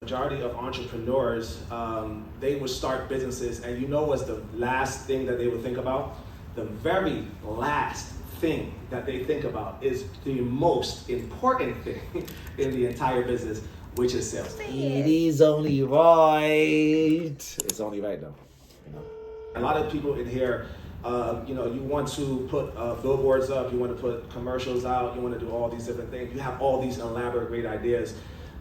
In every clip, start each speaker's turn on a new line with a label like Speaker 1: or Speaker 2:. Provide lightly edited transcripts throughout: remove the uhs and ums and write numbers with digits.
Speaker 1: Majority of entrepreneurs, they would start businesses, and you know what's the last thing that they would think about? The very last thing that they think about is the most important thing in the entire business, which is sales.
Speaker 2: It is only right. It's only right though. You know?
Speaker 1: A lot of people in here, you want to put billboards up, you want to put commercials out, you want to do all these different things. You have all these elaborate, great ideas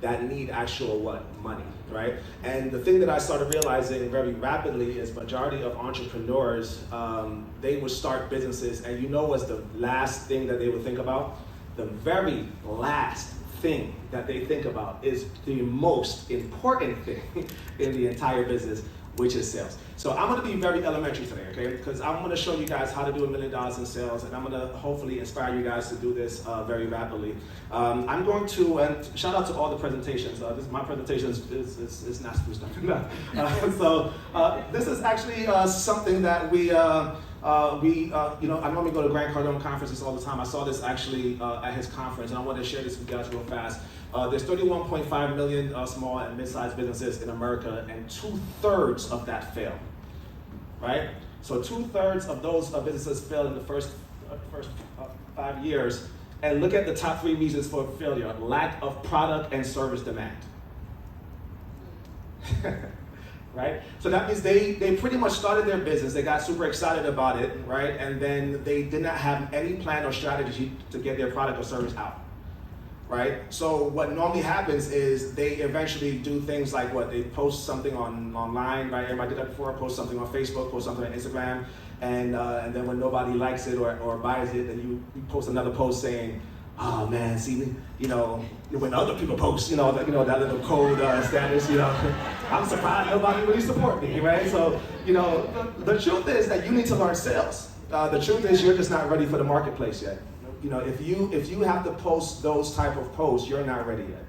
Speaker 1: that need actual money, right? And the thing that I started realizing very rapidly is majority of entrepreneurs, they would start businesses, and you know what's the last thing that they would think about? The very last thing that they think about is the most important thing in the entire business, which is sales. So I'm gonna be very elementary today, okay? Because I'm gonna show you guys how to do $1 million in sales, and I'm gonna hopefully inspire you guys to do this very rapidly. I'm going to, and shout out to all the presentations. My presentation is not super stuff. This is actually something that I normally go to Grant Cardone conferences all the time. I saw this actually at his conference, and I want to share this with you guys real fast. There's 31.5 million small and mid-sized businesses in America, and 2/3 of that fail, right? So 2/3 of those businesses fail in the first 5 years. And look at the top 3 reasons for failure: lack of product and service demand. Right? So that means they pretty much started their business, they got super excited about it, right? And then they did not have any plan or strategy to get their product or service out, right? So what normally happens is they eventually do things like what? They post something online, right? Everybody did that before, post something on Facebook, post something on Instagram, and then when nobody likes it or buys it, then you post another post saying, oh man, see, when other people post, that little code status, I'm surprised nobody really support me, right? So, the truth is that you need to learn sales. The truth is you're just not ready for the marketplace yet. If you have to post those type of posts, you're not ready yet.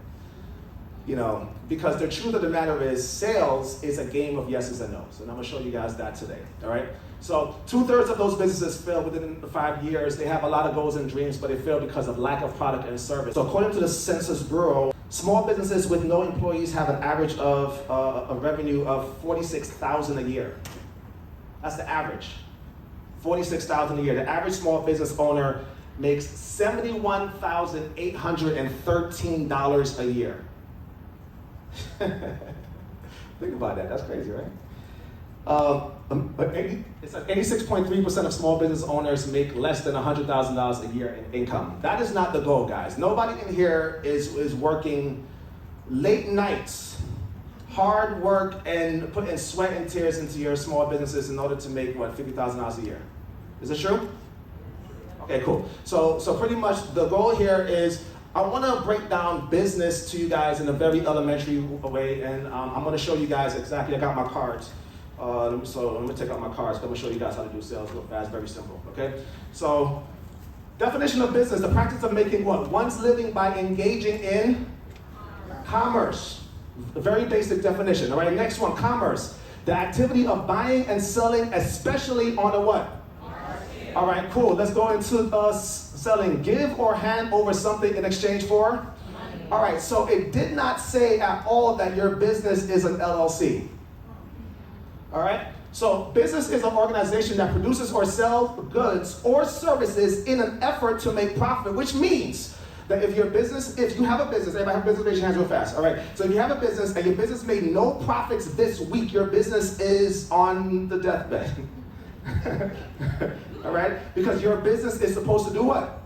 Speaker 1: Because the truth of the matter is sales is a game of yeses and nos, and I'm gonna show you guys that today, all right? So 2/3 of those businesses fail within 5 years. They have a lot of goals and dreams, but they fail because of lack of product and service. So according to the Census Bureau, small businesses with no employees have an average of a revenue of $46,000 a year. That's the average, $46,000 a year. The average small business owner makes $71,813 a year. Think about that, that's crazy, right? It's like 86.3% of small business owners make less than $100,000 a year in income. That is not the goal, guys. Nobody in here is working late nights, hard work, and putting sweat and tears into your small businesses in order to make, $50,000 a year. Is it true? Okay, cool. So pretty much the goal here is I want to break down business to you guys in a very elementary way, and I'm going to show you guys exactly. I got my cards. So I'm going to take out my cards. I'm going to show you guys how to do sales real fast, very simple, okay? So definition of business, the practice of making what? One's living by engaging in commerce. The very basic definition, all right? Next one, commerce. The activity of buying and selling, especially on a what? All right, cool. Let's go into selling. Give or hand over something in exchange for? Money. All right, so it did not say at all that your business is an LLC. All right, so business is an organization that produces or sells goods or services in an effort to make profit, which means that if you have a business, everybody have a business, raise your hands real fast, all right? So if you have a business and your business made no profits this week, your business is on the deathbed. All right? Because your business is supposed to do what?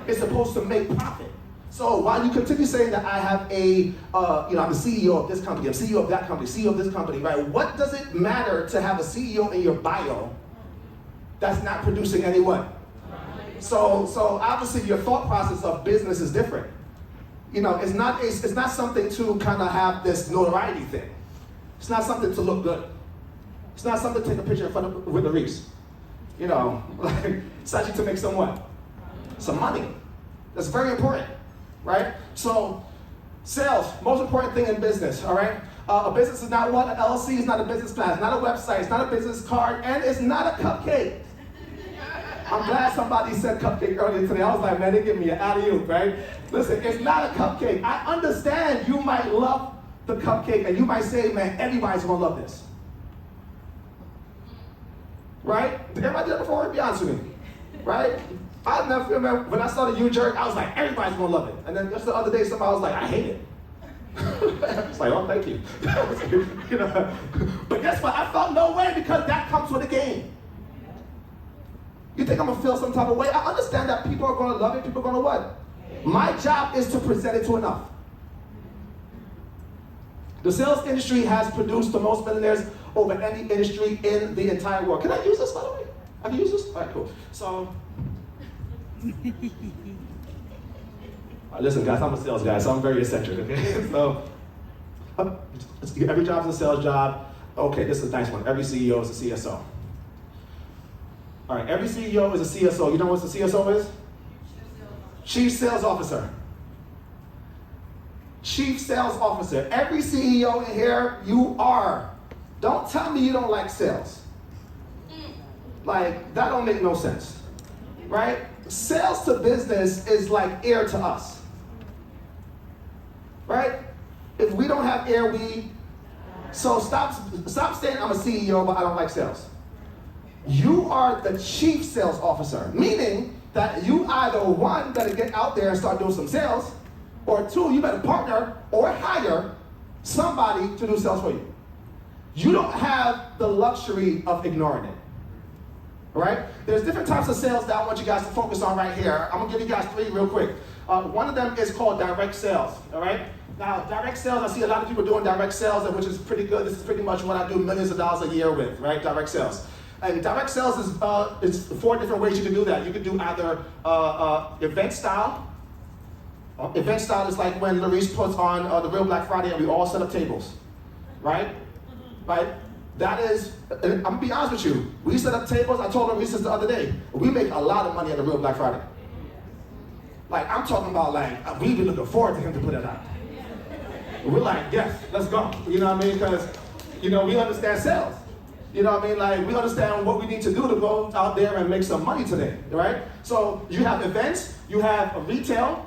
Speaker 1: It's supposed to make profit. So while you continue saying that I have I'm the CEO of this company, I'm CEO of that company, CEO of this company, right? What does it matter to have a CEO in your bio that's not producing any what? So obviously your thought process of business is different. It's not something to kind of have this notoriety thing. It's not something to look good. It's not something to take a picture in front of with Larese. It's actually to make some what? Some money. That's very important, right? So sales, most important thing in business, all right? A business is not what? An LLC is not a business plan. It's not a website. It's not a business card. And it's not a cupcake. I'm glad somebody said cupcake earlier today. I was like, man, they give me an alley-oop, right? Listen, it's not a cupcake. I understand you might love the cupcake, and you might say, man, everybody's gonna love this. Right? Everybody did that before, be honest with me. Right? I never remember when I started U-Jerk, I was like, everybody's gonna love it. And then just the other day, somebody was like, I hate it. It's like, oh, thank you. You know, but guess what? I felt no way because that comes with a game. You think I'm gonna feel some type of way? I understand that people are gonna love it, people are gonna what? My job is to present it to enough. The sales industry has produced the most millionaires over any industry in the entire world. Can I use this, by the way? I can use this? All right, cool. So, listen, guys, I'm a sales guy, so I'm very eccentric, okay? So, every job's a sales job. Okay, this is a nice one. Every CEO is a CSO. All right, every CEO is a CSO. You know what the CSO is? Chief Sales Officer. Chief Sales Officer. Every CEO in here, you are. Don't tell me you don't like sales. Like, that don't make no sense, right? Sales to business is like air to us, right? If we don't have air, so stop saying I'm a CEO, but I don't like sales. You are the chief sales officer, meaning that you either one, better get out there and start doing some sales, or two, you better partner or hire somebody to do sales for you. You don't have the luxury of ignoring it. All right? There's different types of sales that I want you guys to focus on right here. I'm gonna give you guys three real quick. One of them is called direct sales, all right? Now, direct sales, I see a lot of people doing direct sales, which is pretty good. This is pretty much what I do millions of dollars a year with, right? Direct sales. And direct sales is four different ways you can do that. You can do either event style. Event style is like when Larese puts on the Real Black Friday and we all set up tables, right? Right? That is, I'm gonna be honest with you. We set up tables. I told Larese this the other day. We make a lot of money at the Real Black Friday. Like, I'm talking about like, we've been looking forward to him to put it out. We're like, yes, let's go. You know what I mean? Because, you know, we understand sales. You know what I mean? Like, we understand what we need to do to go out there and make some money today, right? So you have events, you have retail,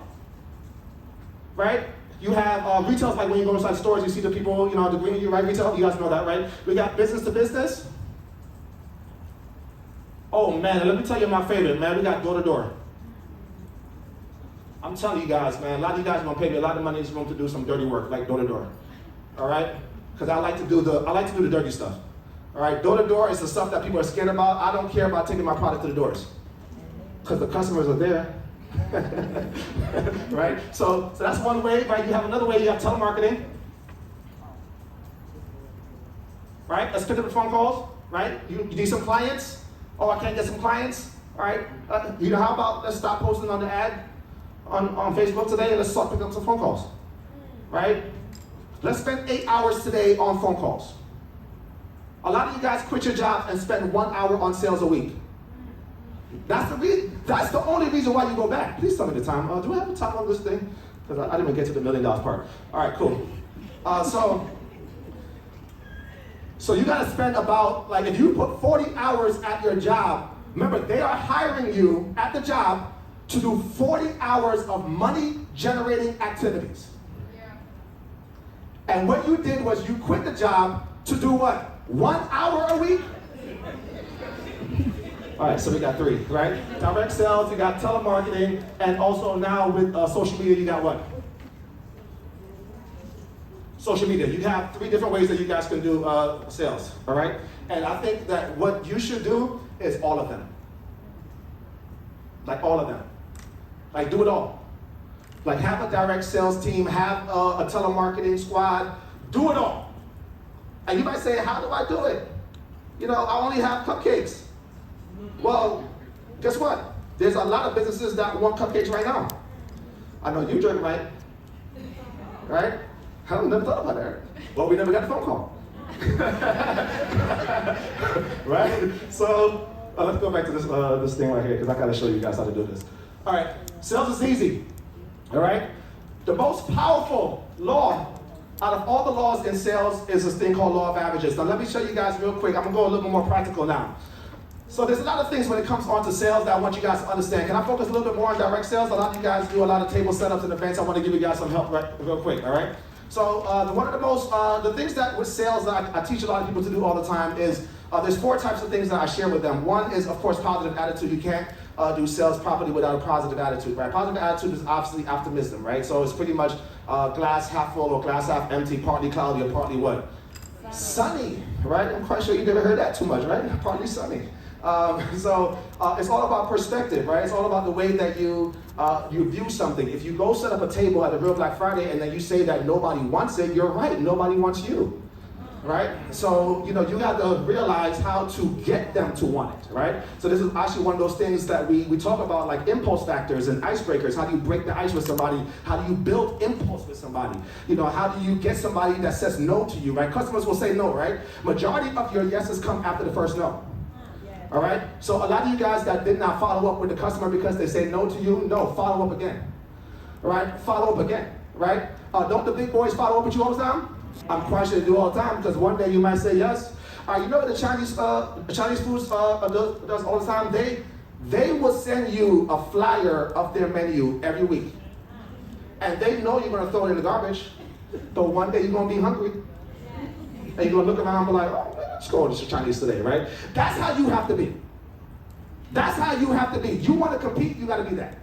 Speaker 1: right? You have retail, like when you go inside stores, you see the people, you know, the green, you right? Retail, you guys know that, right? We got business to business. Oh man, let me tell you my favorite, man. We got door to door. I'm telling you guys, man, a lot of you guys are gonna pay me a lot of money in this room to do some dirty work, like door to door. All right? Because I like to do the dirty stuff. All right, door to door is the stuff that people are scared about. I don't care about taking my product to the doors because the customers are there. Right? So that's one way, right? You have another way, you have telemarketing. Right? Let's pick up the phone calls, right? You need some clients? Oh, I can't get some clients? All right? You know, how about let's stop posting on the ad on Facebook today and let's start picking up some phone calls. Right? Let's spend 8 hours today on phone calls. A lot of you guys quit your jobs and spend 1 hour on sales a week. That's the only reason why you go back. Please tell me the time. Do we have a time on this thing? Because I didn't even get to the $1 million part. All right, cool. So you got to spend about, like, if you put 40 hours at your job, remember, they are hiring you at the job to do 40 hours of money-generating activities. Yeah. And what you did was you quit the job to do what? 1 hour a week? All right, so we got three, right? Direct sales, you got telemarketing, and also now with social media, you got what? Social media. You have three different ways that you guys can do sales, all right? And I think that what you should do is all of them. Like all of them. Like do it all. Like have a direct sales team, have a telemarketing squad, do it all. And you might say, how do I do it? You know, I only have cupcakes. Well, guess what? There's a lot of businesses that want cupcakes right now. I know you drink, right? Right? I never thought about that. Well, we never got a phone call. Right? So let's go back to this thing right here because I gotta show you guys how to do this. All right, sales is easy. All right? The most powerful law out of all the laws in sales is this thing called law of averages. Now let me show you guys real quick. I'm gonna go a little bit more practical now. So there's a lot of things when it comes on to sales that I want you guys to understand. Can I focus a little bit more on direct sales? A lot of you guys do a lot of table setups and events. I want to give you guys some help real quick, all right? So one of the most, the things that with sales that I teach a lot of people to do all the time is, there's 4 types of things that I share with them. One is, of course, positive attitude. You can't do sales properly without a positive attitude, right? Positive attitude is obviously optimism, right? So it's pretty much glass half full or glass half empty, partly cloudy or partly what? Sunny, right? I'm quite sure you never heard that too much, right? Partly sunny. So it's all about perspective, right? It's all about the way that you view something. If you go set up a table at a real Black Friday and then you say that nobody wants it, you're right, nobody wants you, right? So, you got to realize how to get them to want it, right? So this is actually one of those things that we talk about, like impulse factors and icebreakers. How do you break the ice with somebody? How do you build impulse with somebody? How do you get somebody that says no to you, right? Customers will say no, right? Majority of your yeses come after the first no. All right? So a lot of you guys that did not follow up with the customer because they say no to you, no, follow up again. All right? Follow up again, right? Don't the big boys follow up with you all the time? I'm quite sure they do all the time, because one day you might say yes. You know what the Chinese foods does all the time? They will send you a flyer of their menu every week. And they know you're going to throw it in the garbage. But one day you're going to be hungry. And you're going to look around and be like, oh, let's go to Chinese today, right? That's how you have to be. That's how you have to be. You want to compete, you got to be that.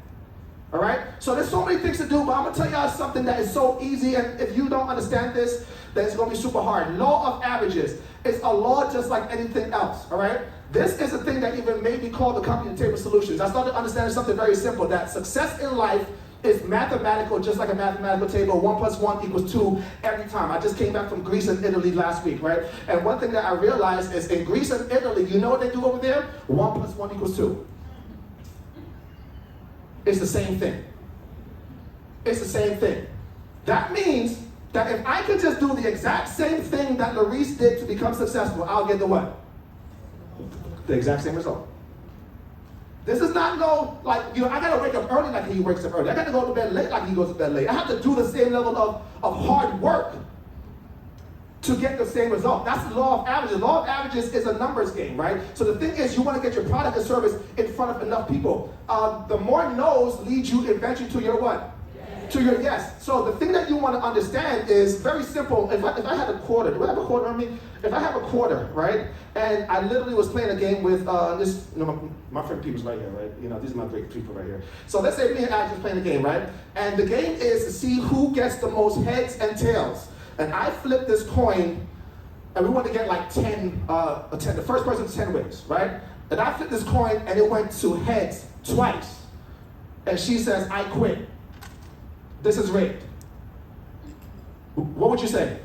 Speaker 1: All right? So there's so many things to do, but I'm going to tell y'all something that is so easy, and if you don't understand this, then it's going to be super hard. Law of averages. It's a law just like anything else, all right? This is a thing that even made me call the company Table Solutions. I started understanding something very simple, that success in life is mathematical, just like a mathematical table. 1 + 1 = 2 every time. I just came back from Greece and Italy last week, right? And one thing that I realized is in Greece and Italy, you know what they do over there? 1 + 1 = 2. It's the same thing. It's the same thing. That means that if I could just do the exact same thing that Larese did to become successful, I'll get the what? The exact same result. This is not I gotta wake up early like he wakes up early. I gotta go to bed late like he goes to bed late. I have to do the same level of hard work to get the same result. That's the law of averages. Law of averages is a numbers game, right? So the thing is, you want to get your product and service in front of enough people. The more no's lead you eventually to your what? Yes. To your yes. So the thing that you want to understand is very simple. If I had a quarter, do I have a quarter on me? If I have a quarter, right, and I literally was playing a game with this, my friend Peter's right here, right? These are my great people right here. So let's say me and Alex is playing a game, right? And the game is to see who gets the most heads and tails. And I flipped this coin, and we want to get like 10, the first person to 10 wins, right? And I flipped this coin, and it went to heads twice. And she says, I quit. This is rigged. What would you say?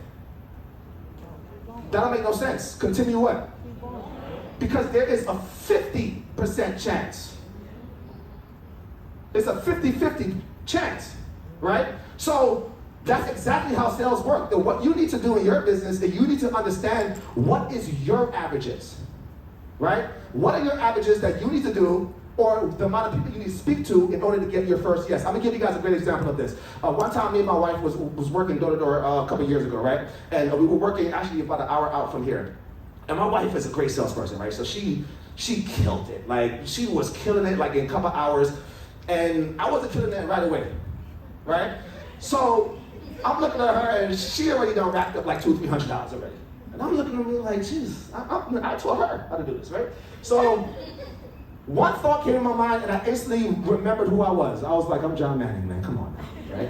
Speaker 1: That'll make no sense. Continue what? Because there is a 50% chance. It's a 50-50 chance, right? So that's exactly how sales work. And what you need to do in your business is you need to understand what is your averages, right? What are your averages that you need to do, or the amount of people you need to speak to in order to get your first yes. I'm gonna give you guys a great example of this. One time me and my wife was working door to door a couple years ago, right? And we were working actually about an hour out from here. And my wife is a great salesperson, right? So she killed it. Like, she was killing it like in a couple hours, and I wasn't killing it right away, right? So I'm looking at her, and she already done racked up like $200-300 already. And I'm looking at me like, Jesus, I taught her how to do this, right? So one thought came in my mind, and I instantly remembered who I was. I was like, I'm John Manning, man, come on now, right?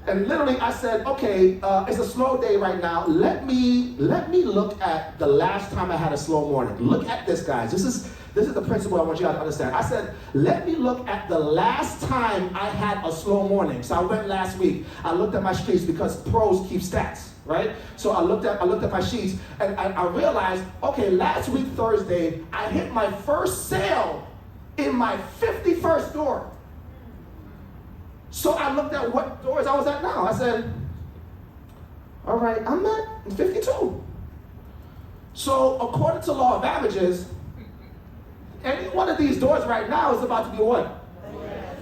Speaker 1: And literally I said, okay, it's a slow day right now. Let me look at the last time I had a slow morning. Look at this, guys. This is the principle I want you guys to understand. I said, let me look at the last time I had a slow morning. So I went last week. I looked at my streets because pros keep stats, right? So I looked at my sheets, and I realized, okay, last week Thursday, I hit my first sale in my 51st door. So I looked at what doors I was at now. I said, all right, I'm at 52. So according to law of averages, any one of these doors right now is about to be what?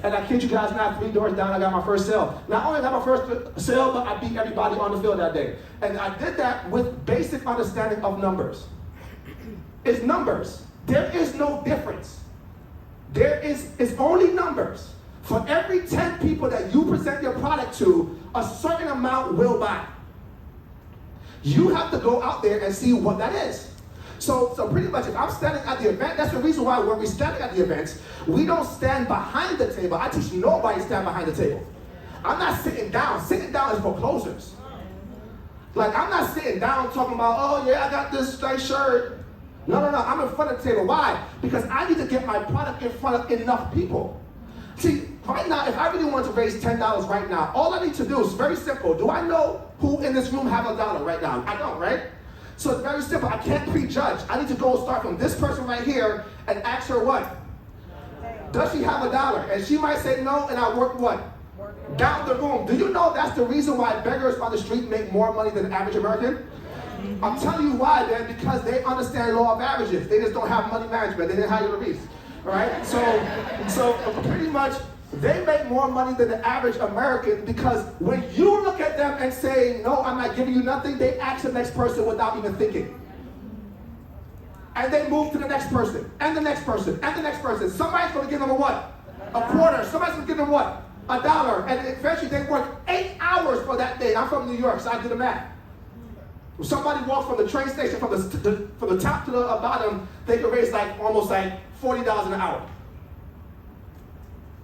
Speaker 1: And I kid you guys not, 3 doors down, I got my first sale. Not only got my first sale, but I beat everybody on the field that day. And I did that with basic understanding of numbers. It's numbers. There is no difference. It's only numbers. For every 10 people that you present your product to, a certain amount will buy. You have to go out there and see what that is. So pretty much if I'm standing at the event, that's the reason why when we're standing at the events, we don't stand behind the table. I teach nobody to stand behind the table. I'm not sitting down. Sitting down is for closers. Like, I'm not sitting down talking about, oh yeah, I got this nice shirt. No, I'm in front of the table. Why? Because I need to get my product in front of enough people. See, right now, if I really want to raise $10 right now, all I need to do is very simple. Do I know who in this room have $1 right now? I don't, right? So it's very simple. I can't prejudge. I need to go start from this person right here and ask her what? Does she have $1? And she might say no, and I work what? Down the room. Do you know that's the reason why beggars on the street make more money than the average American? I'm telling you why, man, because they understand law of averages. They just don't have money management. They didn't hire Larese. All right? So pretty much, they make more money than the average American because when you look at them and say, no, I'm not giving you nothing, they ask the next person without even thinking. And they move to the next person, and the next person, and the next person. Somebody's going to give them a what? A quarter. Somebody's going to give them what? $1. And eventually they work 8 hours for that day. I'm from New York, so I did the math. If somebody walks from the train station from the top to the bottom, they can raise almost $40 an hour.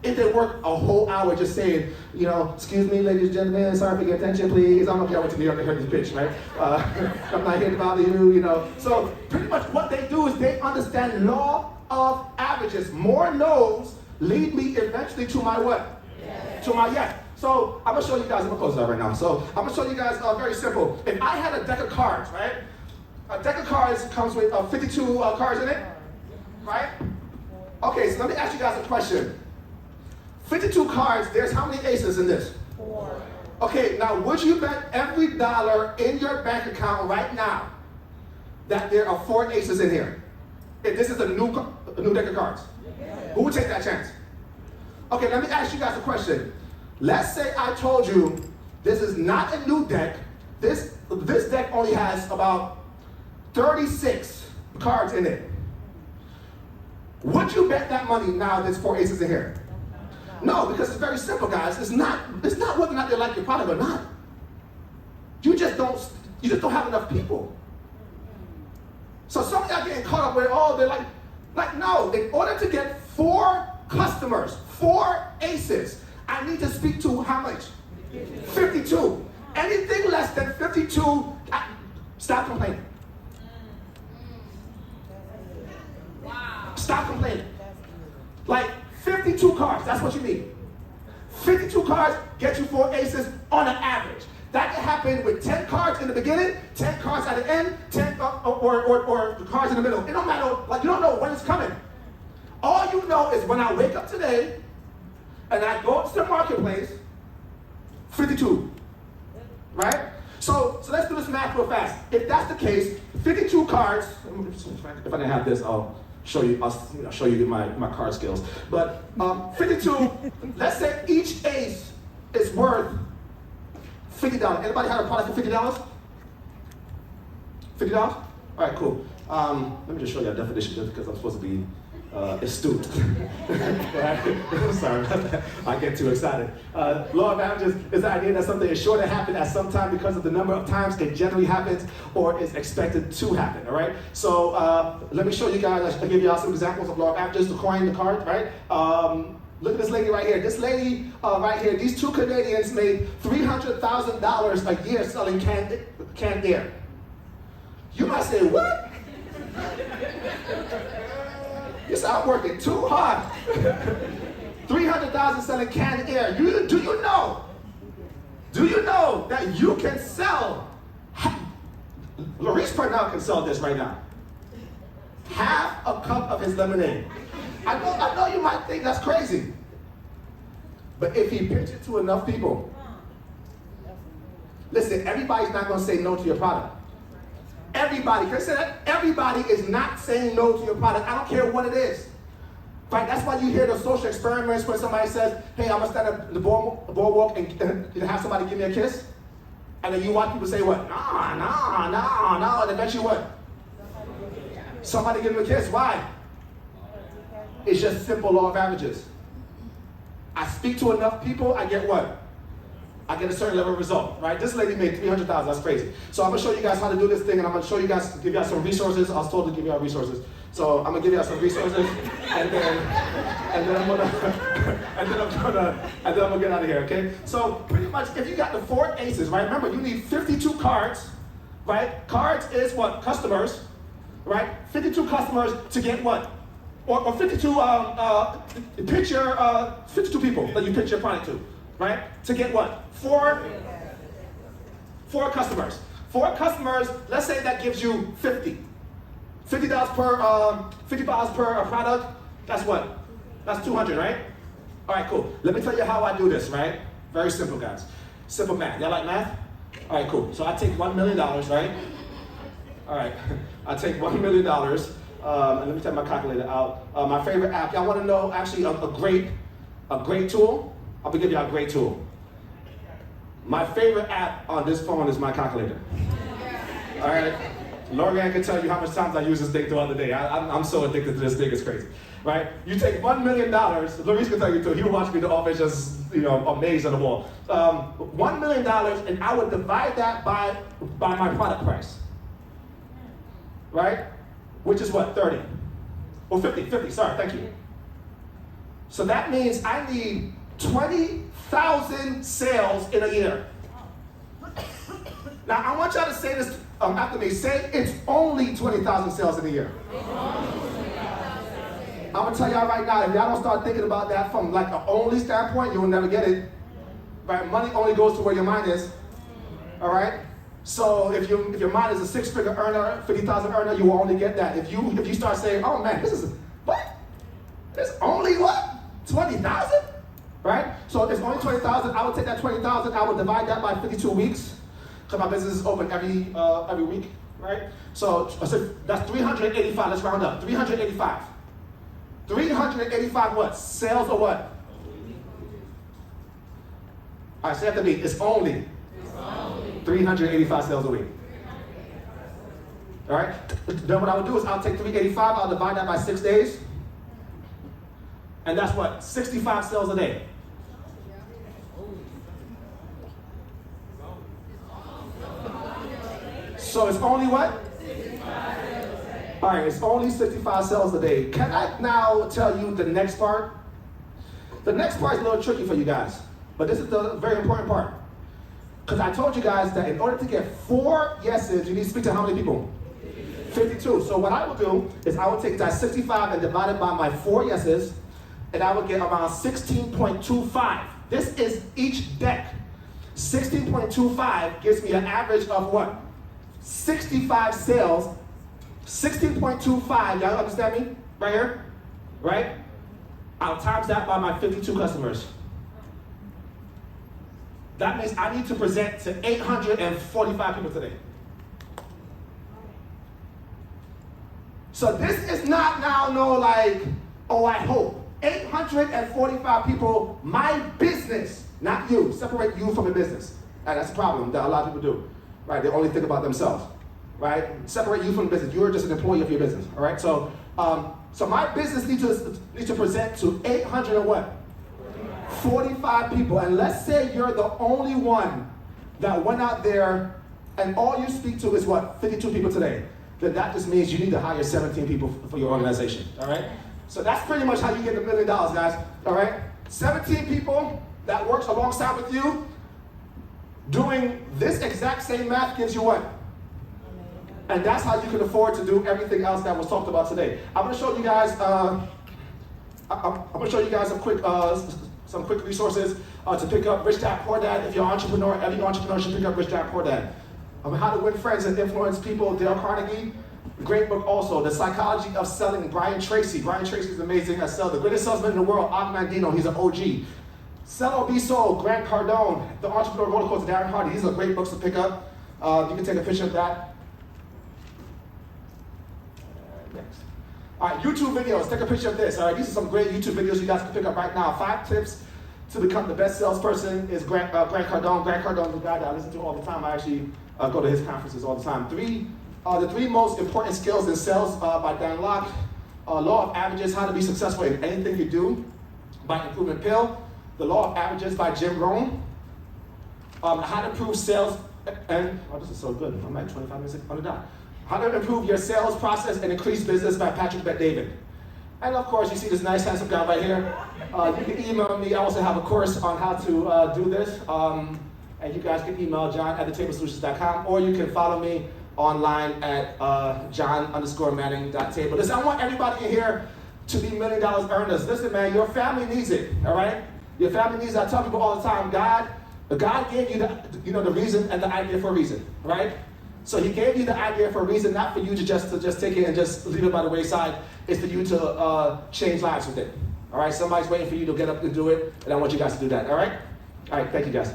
Speaker 1: If they work a whole hour just saying, excuse me, ladies and gentlemen, sorry for your attention, please. I don't know if y'all went to New York and heard this pitch, right? I'm not here to bother you, So pretty much what they do is they understand law of averages. More no's lead me eventually to my what? Yes. To my yes. So I'm gonna show you guys, I'm gonna close it out right now. So I'm gonna show you guys very simple. If I had a deck of cards, right? A deck of cards comes with 52 cards in it, right? Okay, so let me ask you guys a question. 52 cards, there's how many aces in this? 4. Okay, now would you bet every dollar in your bank account right now that there are 4 aces in here? If this is a new deck of cards? Yeah. Who would take that chance? Okay, let me ask you guys a question. Let's say I told you this is not a new deck. This deck only has about 36 cards in it. Would you bet that money now there's 4 aces in here? No, because it's very simple, guys. It's not whether or not they like your product or not. You just don't have enough people. So some of y'all getting caught up with, they're like no, in order to get 4 customers, 4 aces, I need to speak to how much? 52. Anything less than 52, stop complaining. Wow. Stop complaining. 52 cards, that's what you need. 52 cards get you 4 aces on an average. That can happen with 10 cards in the beginning, 10 cards at the end, 10 or cards in the middle. It don't matter, you don't know when it's coming. All you know is when I wake up today and I go to the marketplace, 52, right? So let's do this math real fast. If that's the case, 52 cards, if I didn't have this, I'll show you my card skills. But 52, let's say each ace is worth $50. Anybody have a product for $50? $50? All right, cool. Let me just show you a definition just because I'm supposed to be astute. Sorry, I get too excited. Law of averages is the idea that something is sure to happen at some time because of the number of times it generally happens or is expected to happen, all right? So let me show you guys, I'll give you all some examples of law of averages to coin the card, right? Look at this lady right here. This lady right here, these 2 Canadians made $300,000 a year selling canned air. You might say, what? You say, I'm working too hard. $300,000 selling canned air. Do you know that you can sell, Larese Purnell can sell this right now. Half a cup of his lemonade. I know you might think that's crazy. But if he pitched it to enough people, listen, everybody's not going to say no to your product. Everybody, can I say that? Everybody is not saying no to your product. I don't care what it is. Right? That's why you hear the social experiments when somebody says, hey, I'm going to stand up the boardwalk and have somebody give me a kiss. And then you watch people say what? Nah. And eventually what? Somebody give them a kiss. Why? It's just simple law of averages. I speak to enough people, I get what? I get a certain level of result, right? This lady made $300,000, that's crazy. So I'm gonna show you guys how to do this thing, and I'm gonna show you guys, give you guys some resources. I was told to give you all resources. So I'm gonna give you guys some resources, and then I'm gonna get out of here, okay? So pretty much, if you got the 4 aces, right? Remember, you need 52 cards, right? Cards is what? Customers, right? 52 customers to get what? Or 52, pitch your, 52 people that you pitch your product to, right? To get what? 4 customers. 4 customers, let's say that gives you $50 per product, that's what? That's 200, right? All right, cool. Let me tell you how I do this, right? Very simple, guys. Simple math. Y'all like math? All right, cool. So I take $1 million, right? All right, I take $1 million, and let me take my calculator out. My favorite app, y'all want to know actually a great tool? I'm gonna give you a great tool. My favorite app on this phone is my calculator. All right, Lorianne can tell you how much times I use this thing throughout the day. I'm so addicted to this thing, it's crazy, right? You take $1 million, Larese can tell you too, he'll watch me the office just, amazed on the wall. $1 million, and I would divide that by my product price, right? Which is what, 30? Or 50, sorry, thank you. So that means I need 20,000 sales in a year. Now I want y'all to say this after me. Say it's only 20,000 sales in a year. I'm gonna tell y'all right now, if y'all don't start thinking about that from like an only standpoint, you'll never get it. Right? Money only goes to where your mind is. All right? So if your mind is a 6-figure earner, 50,000 earner, you will only get that. If you start saying, oh man, this is what? It's only what? 20,000? Right? So if it's only 20,000, I would take that 20,000, I would divide that by 52 weeks, because my business is open every week, right? So that's 385, let's round up, 385. 385 what? Sales or what? All right, say after me, it's only 385 sales a week. All right? Then what I would do is I'll take 385, I'll divide that by 6 days, and that's what? 65 sales a day. So it's only what? All right, it's only 65 sales a day. Can I now tell you the next part? The next part is a little tricky for you guys, but this is the very important part. Because I told you guys that in order to get 4 yeses, you need to speak to how many people? 52. So what I will do is I will take that 65 and divide it by my 4 yeses, and I will get around 16.25. This is each deck. 16.25 gives me an average of what? 65 sales. 16.25, y'all understand me? Right here? Right? I'll times that by my 52 customers. That means I need to present to 845 people today. So this is not now oh, I hope. 845 people, my business, not you. Separate you from the business. And that's a problem that a lot of people do. Right? They only think about themselves. Right? Separate you from the business. You're just an employee of your business. All right? So my business needs to present to 800 and what? 45 people. And let's say you're the only one that went out there and all you speak to is what? 52 people today. Then that just means you need to hire 17 people for your organization. All right? So that's pretty much how you get $1 million, guys. All right? 17 people that works alongside with you doing this exact same math gives you what? And that's how you can afford to do everything else that was talked about today. I'm going to show you guys. I'm going to show you guys some quick resources to pick up Rich Dad Poor Dad. If you're an entrepreneur, every entrepreneur should pick up Rich Dad Poor Dad. How to Win Friends and Influence People, Dale Carnegie. Great book also, The Psychology of Selling, Brian Tracy. Brian Tracy is amazing at selling. The greatest salesman in the world, Og Mandino, he's an OG. Sell or Be Sold, Grant Cardone. The Entrepreneur Roller Coaster, Darren Hardy. These are great books to pick up. You can take a picture of that. Next. All right, YouTube videos. Take a picture of this. All right, these are some great YouTube videos you guys can pick up right now. 5 tips to become the best salesperson is Grant Cardone. Grant Cardone is the guy that I listen to all the time. I actually go to his conferences all the time. The 3 most important skills in sales by Dan Locke. Law of Averages, how to be successful in anything you do by Improvement Pill. The Law of Averages by Jim Rohn. How to improve sales, and oh, this is so good. I'm like 25 minutes on the dot. How to improve your sales process and increase business by Patrick Bet-David. And of course, you see this nice handsome guy right here. You can email me. I also have a course on how to do this. And you guys can email john@thetablesolutions.com, or you can follow me online at john_manning.table. Listen, I want everybody in here to be $1 million earners. Listen, man, your family needs it, all right? Your family needs it. I tell people all the time, God gave you the reason and the idea for a reason, right? So he gave you the idea for a reason, not for you to just take it and just leave it by the wayside. It's for you to change lives with it, all right? Somebody's waiting for you to get up and do it, and I want you guys to do that, all right? All right, thank you guys.